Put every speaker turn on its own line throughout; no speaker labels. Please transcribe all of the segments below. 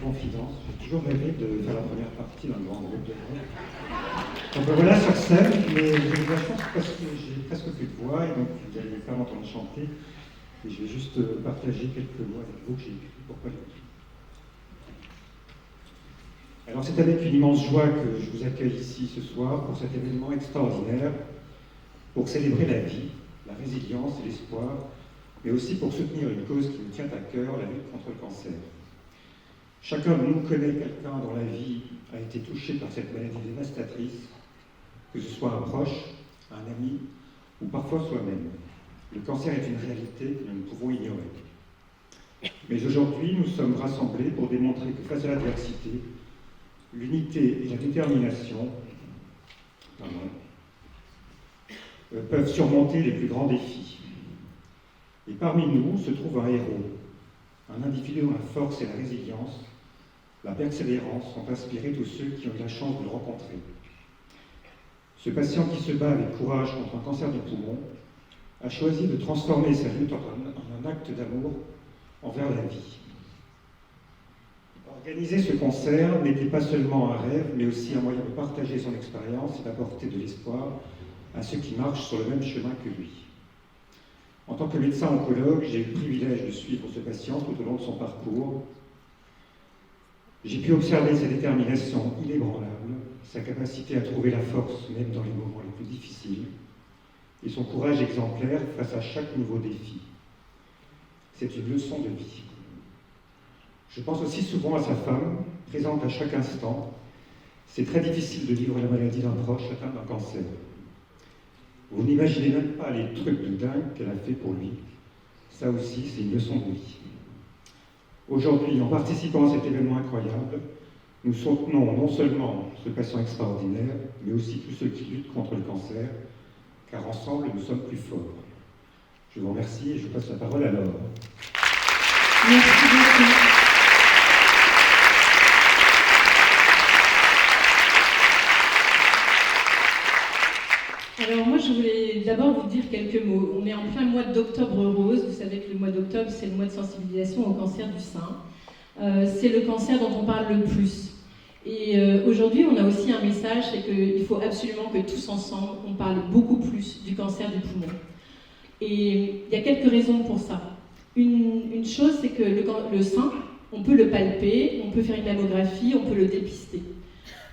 confidence. J'ai toujours rêvé de faire la première partie d'un grand groupe de rock. Donc voilà sur scène, mais j'ai eu la chance parce que j'ai presque plus de voix et donc vous n'allez pas m'entendre chanter. Et je vais juste partager quelques mots avec vous que j'ai écrits pour Paul. Alors c'est avec une immense joie que je vous accueille ici ce soir pour cet événement extraordinaire, pour célébrer la vie, la résilience et l'espoir, mais aussi pour soutenir une cause qui nous tient à cœur, la lutte contre le cancer. Chacun de nous connaît quelqu'un dont la vie a été touchée par cette maladie dévastatrice, que ce soit un proche, un ami ou parfois soi-même. Le cancer est une réalité que nous ne pouvons ignorer. Mais aujourd'hui, nous sommes rassemblés pour démontrer que face à l'adversité, l'unité et la détermination peuvent surmonter les plus grands défis. Et parmi nous se trouve un héros, un individu dont la force et la résilience, la persévérance ont inspiré tous ceux qui ont eu la chance de le rencontrer. Ce patient qui se bat avec courage contre un cancer du poumon a choisi de transformer sa lutte en un acte d'amour envers la vie. Organiser ce concert n'était pas seulement un rêve, mais aussi un moyen de partager son expérience et d'apporter de l'espoir à ceux qui marchent sur le même chemin que lui. En tant que médecin oncologue, j'ai eu le privilège de suivre ce patient tout au long de son parcours. J'ai pu observer sa détermination inébranlable, sa capacité à trouver la force même dans les moments les plus difficiles, et son courage exemplaire face à chaque nouveau défi. C'est une leçon de vie. Je pense aussi souvent à sa femme, présente à chaque instant. C'est très difficile de vivre la maladie d'un proche atteint d'un cancer. Vous n'imaginez même pas les trucs de dingue qu'elle a fait pour lui. Ça aussi, c'est une leçon de vie. Aujourd'hui, en participant à cet événement incroyable, nous soutenons non seulement ce patient extraordinaire, mais aussi tous ceux qui luttent contre le cancer, car ensemble, nous sommes plus forts. Je vous remercie et je passe la parole à Laure.
Merci beaucoup. Alors moi, je voulais d'abord vous dire quelques mots. On est en plein mois d'octobre rose. Vous savez que le mois d'octobre, c'est le mois de sensibilisation au cancer du sein. C'est le cancer dont on parle le plus. Et aujourd'hui, on a aussi un message, c'est qu'il faut absolument que tous ensemble, on parle beaucoup plus du cancer du poumon. Et il y a quelques raisons pour ça. Une chose, c'est que le sein, on peut le palper, on peut faire une mammographie, on peut le dépister.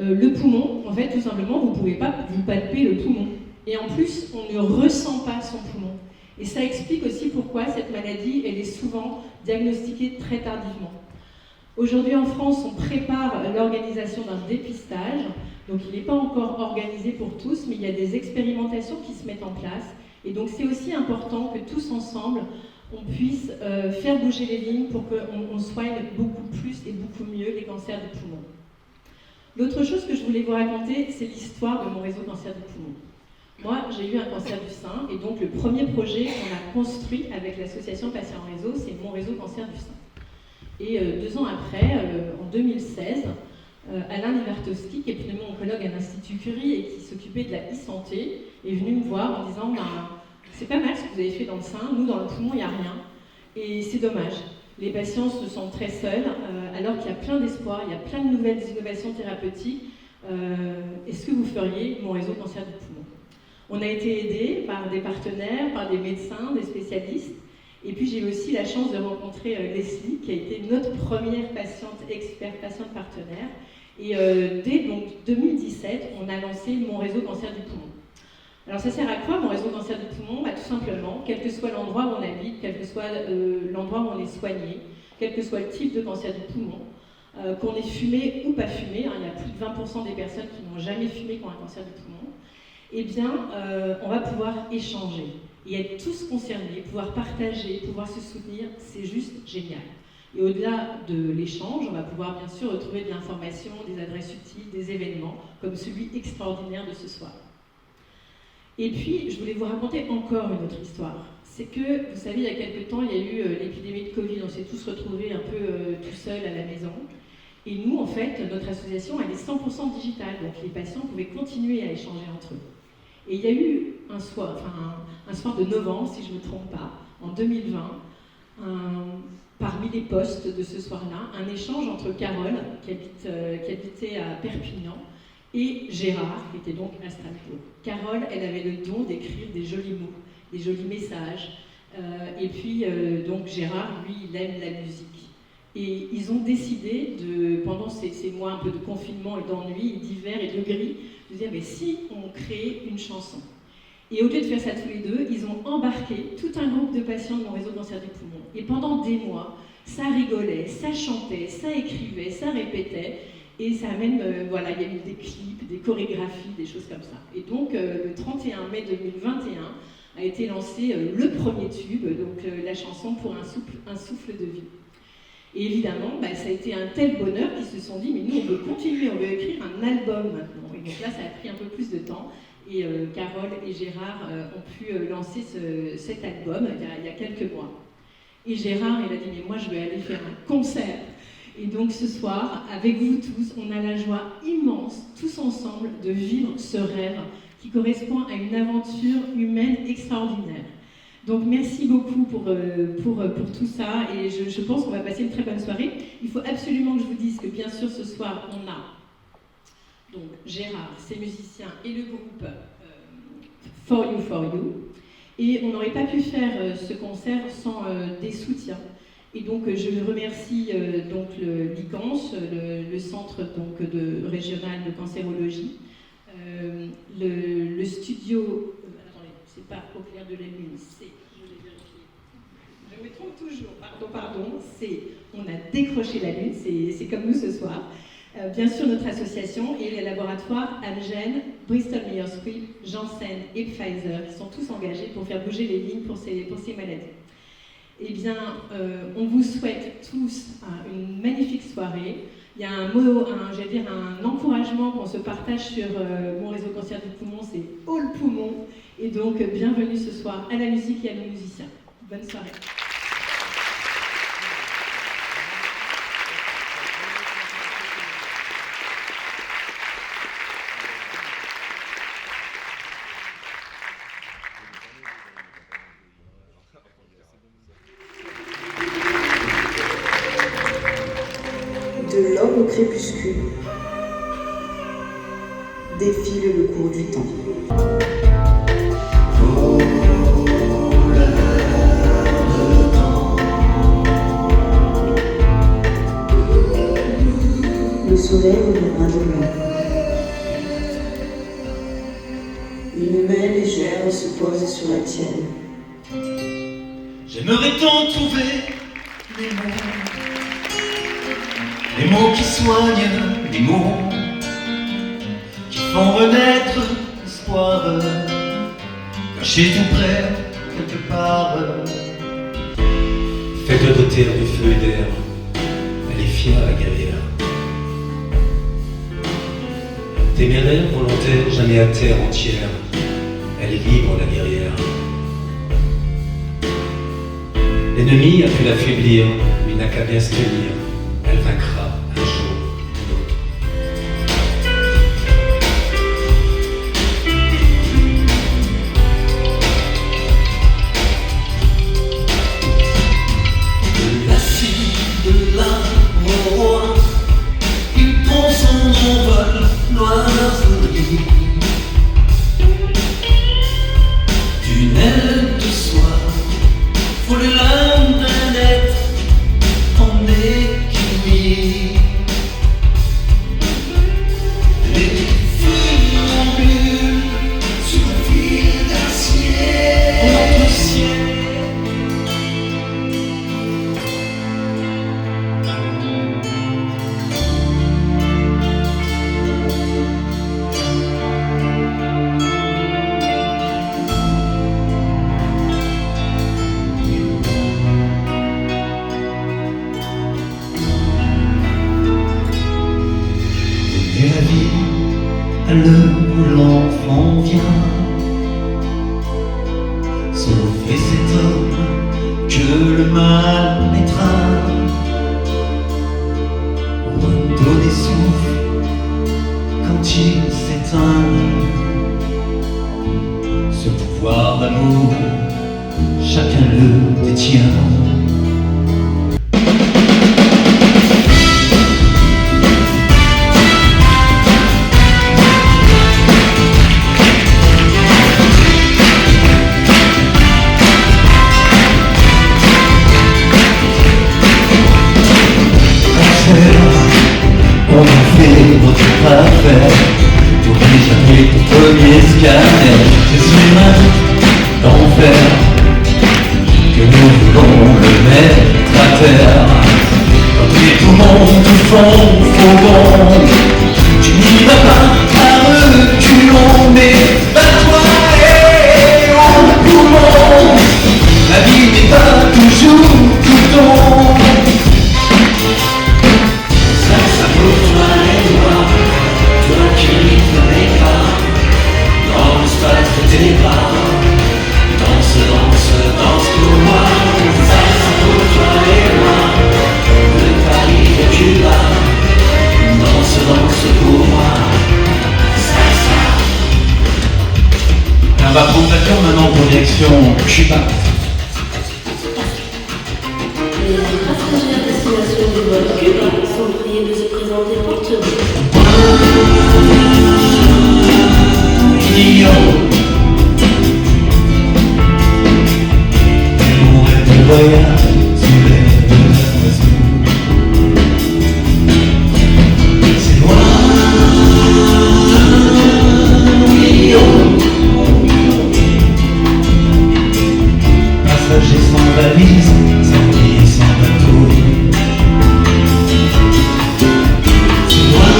Le poumon, en fait, tout simplement, vous ne pouvez pas vous palper le poumon. Et en plus, on ne ressent pas son poumon. Et ça explique aussi pourquoi cette maladie, elle est souvent diagnostiquée très tardivement. Aujourd'hui en France, on prépare l'organisation d'un dépistage. Donc il n'est pas encore organisé pour tous, mais il y a des expérimentations qui se mettent en place. Et donc c'est aussi important que tous ensemble, on puisse faire bouger les lignes pour qu'on soigne beaucoup plus et beaucoup mieux les cancers du poumon. L'autre chose que je voulais vous raconter, c'est l'histoire de mon réseau cancer du poumon. Moi, j'ai eu un cancer du sein, et donc le premier projet qu'on a construit avec l'association Patients en Réseau, c'est mon réseau cancer du sein. Et 2 ans après, en 2016, Alain Livertowski, qui est pneumo-oncologue à l'Institut Curie et qui s'occupait de la e-santé, est venu me voir en disant c'est pas mal ce que vous avez fait dans le sein, nous dans le poumon il n'y a rien, et c'est dommage. Les patients se sentent très seuls, alors qu'il y a plein d'espoir, il y a plein de nouvelles innovations thérapeutiques. Est-ce que vous feriez mon réseau cancer du poumon ? On a été aidés par des partenaires, par des médecins, des spécialistes. Et puis j'ai eu aussi la chance de rencontrer Leslie, qui a été notre première patiente expert, patiente partenaire. Et dès donc, 2017, on a lancé mon réseau cancer du poumon. Alors ça sert à quoi mon réseau cancer du poumon ? Tout simplement, quel que soit l'endroit où on habite, quel que soit l'endroit où on est soigné, quel que soit le type de cancer du poumon, qu'on ait fumé ou pas fumé, il y a plus de 20% des personnes qui n'ont jamais fumé qui ont un cancer du poumon, eh bien on va pouvoir échanger et être tous concernés, pouvoir partager, pouvoir se soutenir, c'est juste génial. Et au-delà de l'échange, on va pouvoir bien sûr retrouver de l'information, des adresses utiles, des événements, comme celui extraordinaire de ce soir. Et puis, je voulais vous raconter encore une autre histoire. C'est que, vous savez, il y a quelques temps, il y a eu l'épidémie de Covid, on s'est tous retrouvés un peu tout seuls à la maison. Et nous, en fait, notre association, elle est 100% digitale, donc les patients pouvaient continuer à échanger entre eux. Et il y a eu un soir de novembre, si je ne me trompe pas, en 2020, parmi les postes de ce soir-là, un échange entre Carole, qui habitait à Perpignan, et Gérard, qui était donc à Strasbourg. Carole, elle avait le don d'écrire des jolis mots, des jolis messages. Et puis, donc Gérard, lui, il aime la musique. Et ils ont décidé, pendant ces mois un peu de confinement et d'ennui, d'hiver et de gris, de dire, mais si on créait une chanson. Et au lieu de faire ça tous les deux, ils ont embarqué tout un groupe de patients de mon réseau cancer du poumon. Et pendant des mois, ça rigolait, ça chantait, ça écrivait, ça répétait. Et ça amène, voilà, il y a eu des clips, des chorégraphies, des choses comme ça. Et donc, le 31 mai 2021 a été lancé le premier tube, donc la chanson Pour un souffle de vie. Et évidemment, ça a été un tel bonheur qu'ils se sont dit, mais nous, on veut continuer, on veut écrire un album maintenant. Et donc là, ça a pris un peu plus de temps. Et Carole et Gérard ont pu lancer cet album il y a quelques mois. Et Gérard, il a dit, mais moi, je vais aller faire un concert. Et donc ce soir, avec vous tous, on a la joie immense, tous ensemble, de vivre ce rêve qui correspond à une aventure humaine extraordinaire. Donc merci beaucoup pour tout ça, et je pense qu'on va passer une très bonne soirée. Il faut absolument que je vous dise que bien sûr ce soir, on a donc Gérard, ses musiciens et le groupe For You. Et on n'aurait pas pu faire ce concert sans des soutiens. Et donc je remercie donc l'ICANS, le centre donc, régional de cancérologie, le studio, attendez, c'est pas au clair de la lune, c'est, je vais vérifier, je me trompe toujours, pardon, c'est, on a décroché la lune, c'est comme nous ce soir. Bien sûr notre association et les laboratoires Amgen, Bristol Myers Squibb, Janssen et Pfizer qui sont tous engagés pour faire bouger les lignes pour ces maladies. Eh bien, on vous souhaite tous une magnifique soirée. Il y a un encouragement qu'on se partage sur mon réseau cancer du poumon, c'est All Poumon. Et donc, bienvenue ce soir à la musique et à nos musiciens. Bonne soirée.
De l'aube au crépuscule, défile le cours du temps. Le soleil reviendra demain. Une main légère se pose sur la tienne.
J'aimerais tant trouver les mots qui soignent, les mots qui font renaître l'espoir, caché tout près, quelque part. Faite de terre, de feu et d'air, elle est fière, la guerrière. Téméraire, volontaire, jamais à terre entière, elle est libre, la guerrière. L'ennemi a pu l'affaiblir, mais il n'a qu'à bien se tenir, elle vaincra un jour ou l'autre. De la cime de l'arbre roi, il prend son envol, l'oiseau d'une aile de soie, faut le l'âme d'un être en équilibre. Les funambules sur le fil d'acier, notre ciel. Et la vie, à l'heure où l'enfant vient, sauver cet homme que le mal mettra, redonner souffle quand il s'éteint. Ce pouvoir d'amour, chacun le détient. premier scanner des humains d'enfer, que nous voulons le mettre à terre. Quand les poumons te font faux bon, tu n'y vas pas à reculons, mais bats-toi et au poumon. La vie n'est pas toujours tout ton. Ça pour toi et moi, toi qui ne connais pas, dans l'espace de tes bras. Danse, danse, danse pour moi. Ça pour toi et moi, le Paris de Cuba. Danse, danse pour moi. On va prendre la tour maintenant pour direction Cuba.
Les passagers à destination du vol Cuba sont priés de se présenter porte bouche.
Mon rêve de voyage sous l'air de l'oiseau. C'est loin, passagers sans valise, sans lit, sans bateau. C'est loin,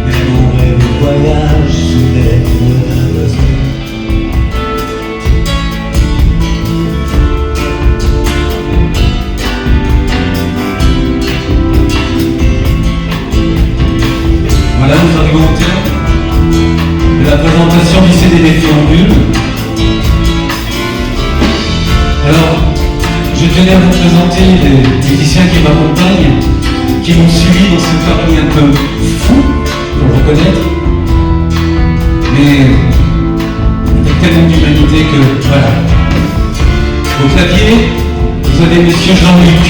mais mon rêve de voyage sous l'air de l'oiseau. Voilà, nous arrivons au terme de la présentation du CD des Funambules. Alors, je tenais à vous présenter les musiciens qui m'accompagnent, qui m'ont suivi dans ce Paris un peu fou, pour le reconnaître, mais avec tellement d'humanité que, voilà. Au clavier, vous avez Monsieur Jean-Luc.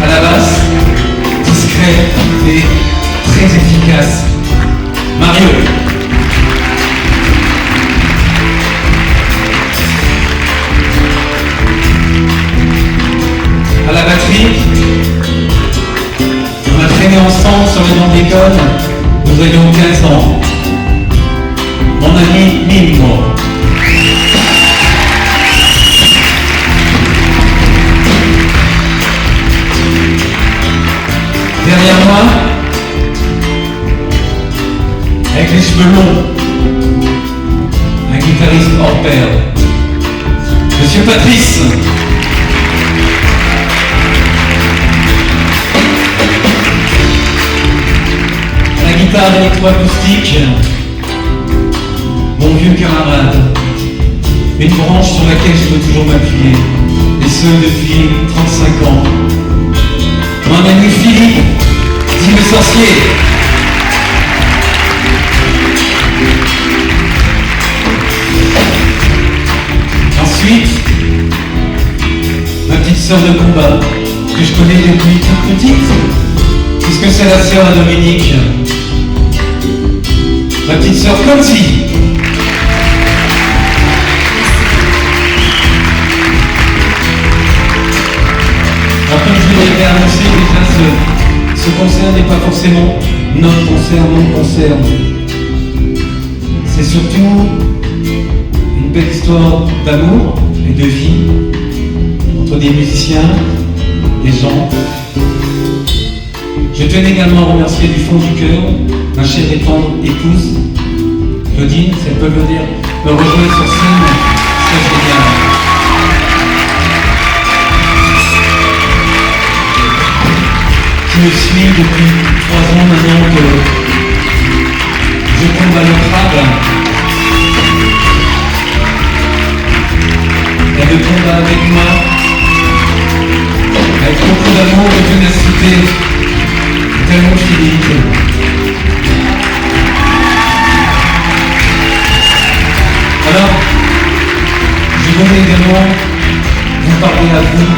À la basse, discret et très efficace, Mario. À la batterie, on a traîné ensemble sur les bancs d'école, nous avions 15 ans. Mon ami Mimo. Derrière moi, avec les cheveux longs, un guitariste hors pair, Monsieur Patrice. À la guitare électroacoustique, mon vieux camarade, une branche sur laquelle je peux toujours m'appuyer, et ce depuis 35 ans. Mon ami Philippe, dit le sorcier. Ensuite, ma petite sœur de combat, que je connais depuis toute petite, puisque c'est la sœur à Dominique. Ma petite sœur Conti. Alors comme je vous l'ai annoncé, déjà ce concert n'est pas forcément notre concert, mon concert. C'est surtout une belle histoire d'amour et de vie entre des musiciens, des gens. Je tenais également à remercier du fond du cœur ma chère et tendre épouse, Claudine, si elle peut venir me rejoindre sur scène, c'est génial. Qui me suit depuis 3 ans maintenant que je tombe à l'entrave. Elle me combat avec moi, avec beaucoup d'amour et de ténacité, tellement fidélité. Alors, je voulais également vous parler à vous.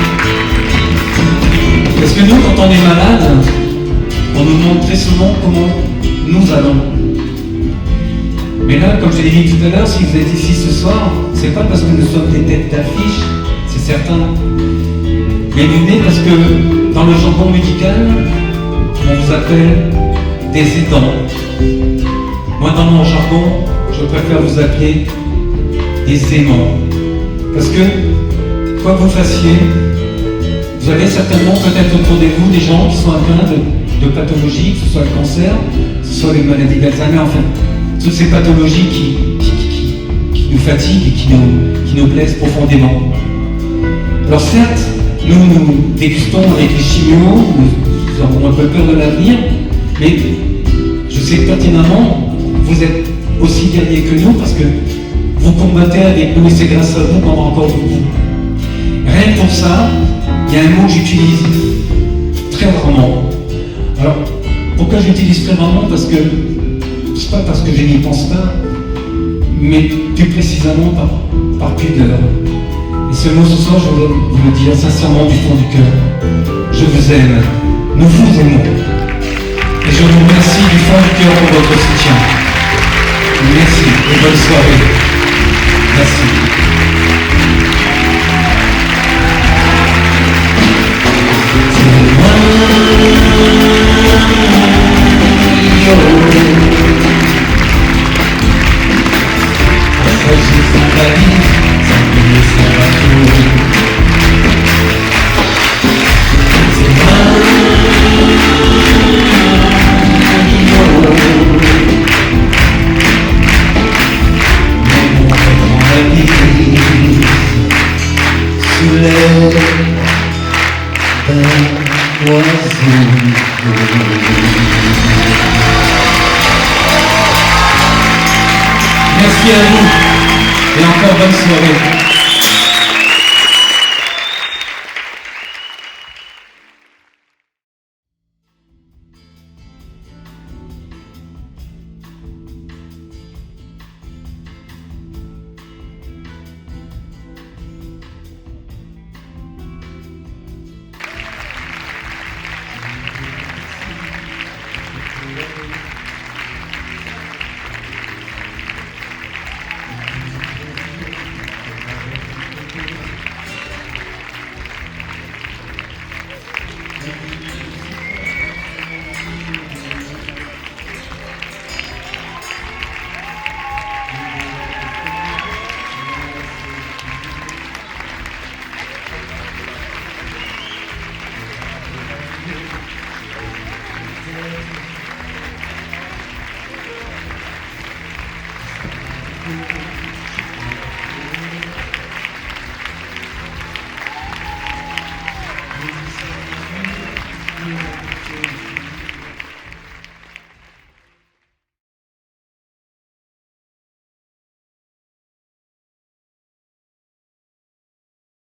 Parce que nous, quand on est malade, on nous demande très souvent comment nous allons.
Mais là, comme je l'ai dit tout à l'heure, si vous êtes ici ce soir, c'est pas parce que nous sommes des têtes d'affiche, c'est certain. Mais vous venez parce que dans le jargon médical, on vous appelle des aidants. Moi, dans mon jargon, je préfère vous appeler des aimants. Parce que, quoi que vous fassiez, vous avez certainement peut-être autour de vous des gens qui sont atteints de pathologies, que ce soit le cancer, que ce soit les maladies d'Alzheimer, enfin, toutes ces pathologies qui nous fatiguent et qui nous plaisent profondément. Alors certes, nous dégustons avec les chimios, nous avons un peu peur de l'avenir, mais je sais que pertinemment, vous êtes aussi guerriers que nous parce que vous combattez avec nous et c'est grâce à vous qu'on va encore debout. Rien que pour ça, il y a un mot que j'utilise très rarement. Alors, pourquoi j'utilise très rarement? Parce que c'est pas parce que je n'y pense pas, mais plus précisément par pudeur. Et ce mot ce soir, je voudrais vous le dire sincèrement du fond du cœur. Je vous aime, nous vous aimons. Et je vous remercie du fond du cœur pour votre soutien. Merci et bonne soirée. Merci. Merci à vous et encore bonne soirée.